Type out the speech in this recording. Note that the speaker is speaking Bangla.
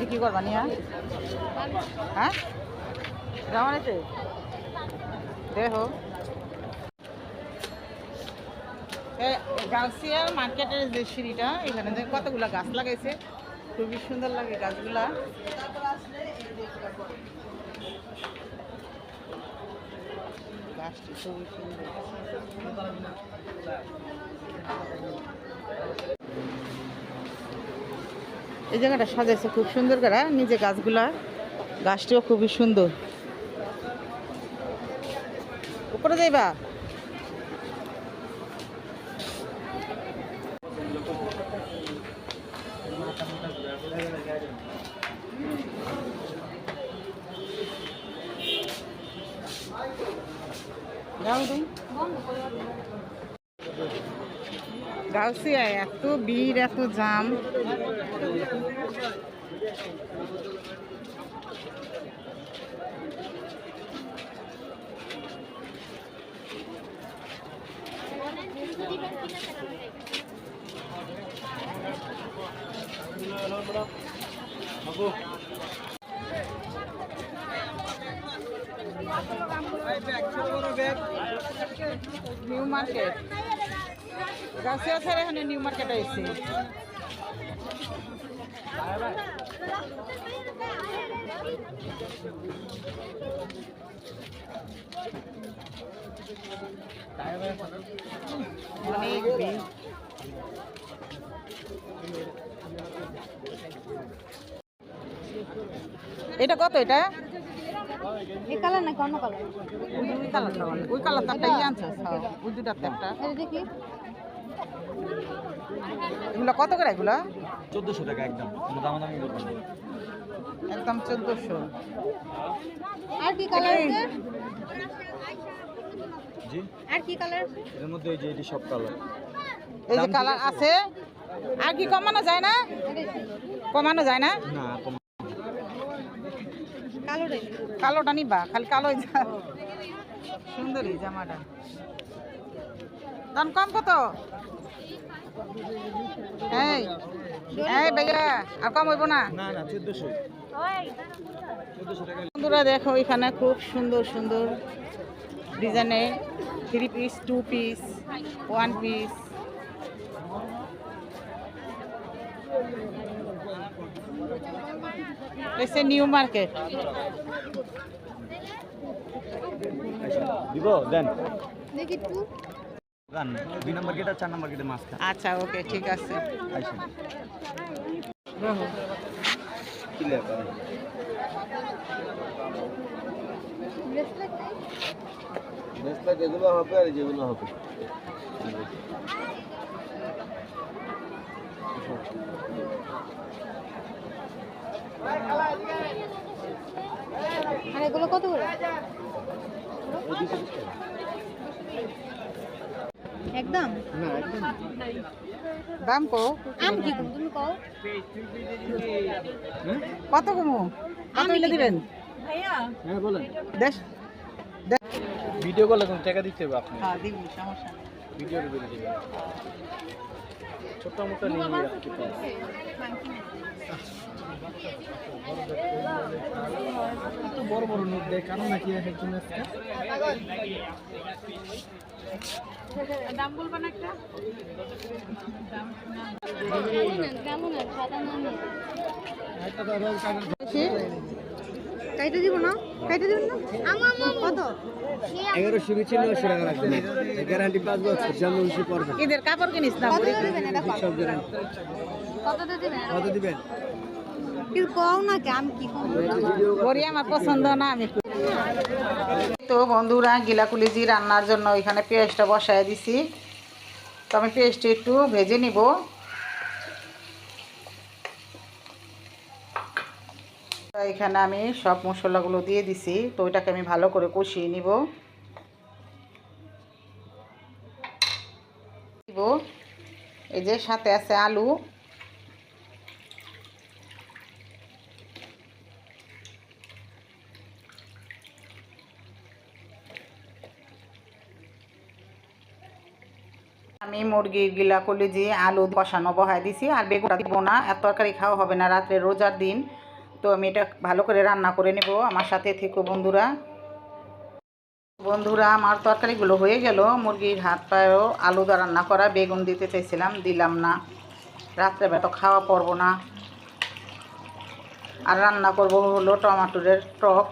কি করবা নিয়া? হ্যাঁ কেমন আছে দেখো গাউসিয়া মার্কেটের যে সিঁড়িটা এখানে কতগুলো গাছ লাগাইছে, খুবই সুন্দর লাগে গাছগুলা। গাছটি খুবই সুন্দর। এই জায়গাটা সাজাইছে খুব সুন্দর করে নিজে গাছগুলা, গাছটিও খুবই সুন্দর। উপরে যাইবা? গাউসিয়া এত ভিড়, এত জাম। নিউ মার্কেট গাউসিয়া ছেড়ে এখানে নিউ মার্কেট আইছে। অনেক ভিড়। এটা কত? এটা এই কালার নাকি অন্য কালার? ওই কালারটা, ওই কালারটা একটা ইয়ে আনছে, ওই দুটাতে একটা। দেখি এগুলো কত করে? এগুলা 1400 টাকা একদম, দামাদামি করবেন না, একদম 1400। আর কি কালার আছে? জি আর কি কালার আছে এর মধ্যে? এই যে এটি সব কালার, এই যে কালার আছে। আর কি কমানো যায় না? কমানো যায় না? না কালোটাই কালোটা নিবা? খালি কালোই সুন্দরী জামাটা। দাম কম কত? এই এই ভাইয়া আর কম হইব না? না না 1400 টাকা। বন্ধুরা দেখো এখানে খুব সুন্দর সুন্দর ডিজাইনের 3 পিস, 2 পিস, 1 পিস। এসে নিউ মার্কেট। দিব দেন দেখি একটু। গান 2 নম্বর গেট আর 4 নম্বর গেটে মাছ খা। আচ্ছা ওকে ঠিক আছে। আইসেন দেখো কি লেখা? ব্রেসলেট নাই? ব্রেসলেট এগুলো হবে আর যেগুলো হবে। আর এগুলো কত করে? একদম না একদম দাম কো? আম কি কম তুমি কও? কত কমু? কত হইলে দিবেন? ভাইয়া হ্যাঁ বলেন। দেশ ভিডিও কলে কোন টাকা দিতে হবে আপনি? হ্যাঁ দিবি, সমস্যা নেই। ভিডিও করে দিবেন। ছোট মোটা নিয়ে রাখতে পারেন। এত বড় বড় নোট দেয় কারণ নাকি এর জন্য দাম বলবেন একটা? কেমন আছে? সাদা না নীল? বেশি? কাইটা দিব না? কাইটা দিব না? কত? 1100 বেচে 900 টাকা রাখবেন। গ্যারান্টি 5 বছর, যেমন খুশি পড়বে। ঈদের কাপড় কিনিস না? কত দিবেন এটা? সব গ্যারান্টি। কত দিবেন? কত দিবেন? কি কও না কি আমি কি কম? গড়ি আমার পছন্দ না, আমি তো বন্ধুরা গিলা কলিজি রান্নার জন্য এখানে পেঁয়াজটা বসায় দিছি। তো আমি পেঁয়াজটা একটু ভেজে নিব। এখানে আমি সব মশলাগুলো দিয়ে দিছি। তো ওইটাকে আমি ভালো করে কষিয়ে নিব। এই যে সাথে আছে আলু। আমি মুরগির গিলা কলিজি আলু কষানো বহায় দিছি। আর বেগুনটা দিব না, এত তরকারি খাওয়া হবে না রাত্রে, রোজার দিন। তো আমি এটা ভালো করে রান্না করে নেব। আমার সাথে থেকো বন্ধুরা। আমার তরকারিগুলো হয়ে গেল। মুরগির হাত পায়েও আলু দা রান্না করা, বেগুন দিতে চাইছিলাম, দিলাম না। রাত্রেবেলা তো খাওয়া পড়বো না। আর রান্না করব হলো টমাটোরের টক।